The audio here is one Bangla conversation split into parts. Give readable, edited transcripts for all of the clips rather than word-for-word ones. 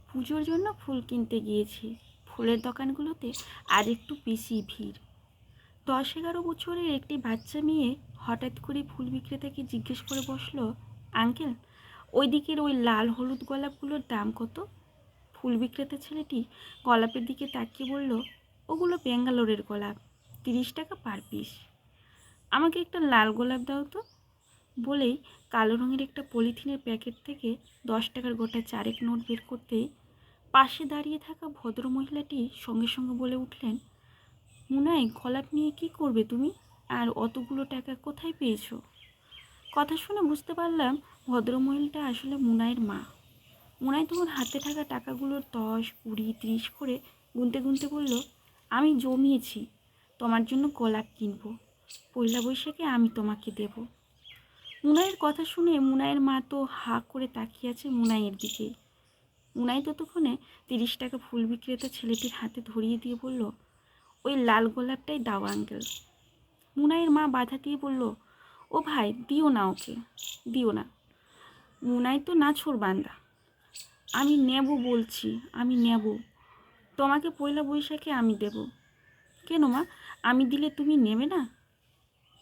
পুজোর জন্য ফুল কিনতে গিয়েছি। ফুলের দোকানগুলোতে আর একটু বেশি ভিড়। 10-11 বছরের একটি বাচ্চা মেয়ে হঠাৎ করে ফুল বিক্রেতাকে জিজ্ঞেস করে বসলো, আঙ্কেল, ওই দিকের ওই লাল হলুদ গোলাপগুলোর দাম কত? ফুল বিক্রেতা ছেলেটি গোলাপের দিকে তাকিয়ে বলল, ওগুলো ব্যাঙ্গালোরের গোলাপ, 30 টাকা পার পিস। আমাকে একটা লাল গোলাপ দাও তো। বলেই কালো রঙের একটা পলিথিনের প্যাকেট থেকে 10 টাকার গোটা চারেক নোট বের করতেই পাশে দাঁড়িয়ে থাকা ভদ্রমহিলাটি সঙ্গে সঙ্গে বলে উঠলেন, মুনাই, গোলাপ নিয়ে কি করবে তুমি? আর অতগুলো টাকা কোথায় পেয়েছো? কথা শুনে বুঝতে পারলাম ভদ্রমহিলাটা আসলে মুনাইয়ের মা। মুনাই তখন হাতে থাকা টাকাগুলোর 10, 20, 30 করে গুনতে গুনতে বলল, আমি জমিয়েছি, তোমার জন্য গোলাপ কিনবো, পয়লা বৈশাখে আমি তোমাকে দেব। মুনাইয়ের কথা শুনে মুনাইয়ের মা তো হা করে তাকিয়ে আছে মুনাইয়ের দিকে। মুনাই ততক্ষণে 30 টাকা ফুল বিক্রেতা ছেলেটির হাতে ধরিয়ে দিয়ে বলল, ওই লাল গোলাপটাই দাও আঙ্কেল। মুনাইয়ের মা বাধা দিয়ে বলল, ও ভাই, দিও না, ওকে দিও না। মুনাই তো নাছোড় বান্দা। আমি নেব বলছি, আমি নেব, তোমাকে পয়লা বৈশাখে আমি দেব। কেন মা, আমি দিলে তুমি নেবে না?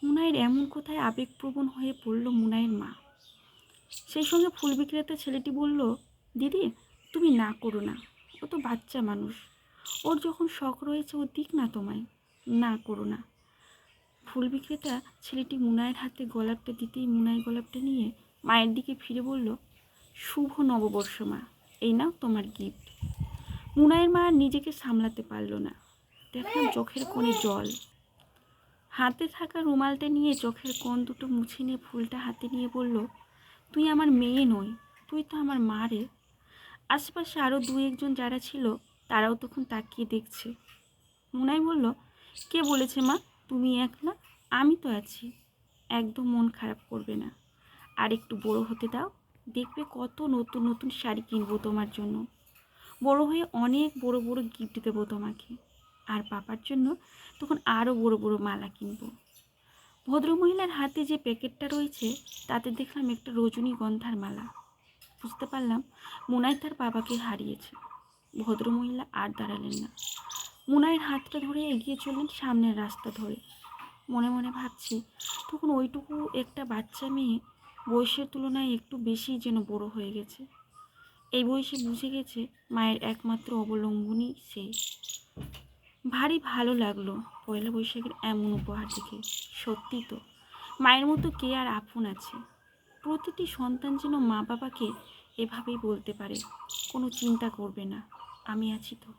মুনাইয়ের এমন কথায় আবেগপ্রবণ হয়ে পড়ল মুনাইয়ের মা। সেই সঙ্গে ফুল বিক্রেতা ছেলেটি বলল, দিদি, তুমি না করো না, ও তো বাচ্চা মানুষ, ওর যখন শখ রয়েছে ও দিক না তোমায়, না করো না। ফুল বিক্রেতা ছেলেটি মুনাইয়ের হাতে গোলাপটা দিতেই মুনাই গোলাপটা নিয়ে মায়ের দিকে ফিরে বলল, শুভ নববর্ষ মা, এই নাও তোমার গিফট। মুনাইয়ের মা আর নিজেকে সামলাতে পারল না, দেখলাম চোখের কোণে জল। হাতে থাকা রুমালটা নিয়ে চোখের কোণ দুটো মুছে নিয়ে ফুলটা হাতে নিয়ে বলল, তুই আমার মেয়ে নই, তুই তো আমার মা রে। আশেপাশে আরও 2-1 জন যারা ছিল তারাও তখন তাকিয়ে দেখছে। মুনাই বলল, কে বলেছে মা তুমি একলা? আমি তো আছি, একদম মন খারাপ করবে না। আর একটু বড় হতে দাও, দেখবে কত নতুন নতুন শাড়ি কিনবো তোমার জন্য, বড় হয়ে অনেক বড় বড় গিফট দেবো তোমাকে, আর পাপার জন্য তখন আরও বড় বড় মালা কিনবো। ভদ্রমহিলার হাতে যে প্যাকেটটা রয়েছে তাতে দেখলাম একটা রজনীগন্ধার মালা। বুঝতে পারলাম মুনাই তার বাবাকে হারিয়েছে। ভদ্রমহিলা আর দাঁড়ালেন না, মুনাইয়ের হাতটা ধরে এগিয়ে চললেন সামনের রাস্তা ধরে। মনে মনে ভাবছি, তখন ওইটুকু একটা বাচ্চা মেয়ে বয়সের তুলনায় একটু বেশি যেন বড় হয়ে গেছে। এই বয়সে বুঝে গেছে মায়ের একমাত্র অবলম্বনই সে। ভারী ভালো লাগলো পয়লা বৈশাখের এমন উপহার দেখে। সত্যি তো, মায়ের মতো কে আর আপন আছে? প্রতিটি সন্তান যেন মা বাবাকে এভাবেই বলতে পারে, কোনো চিন্তা করবে না, আমি আছি তো।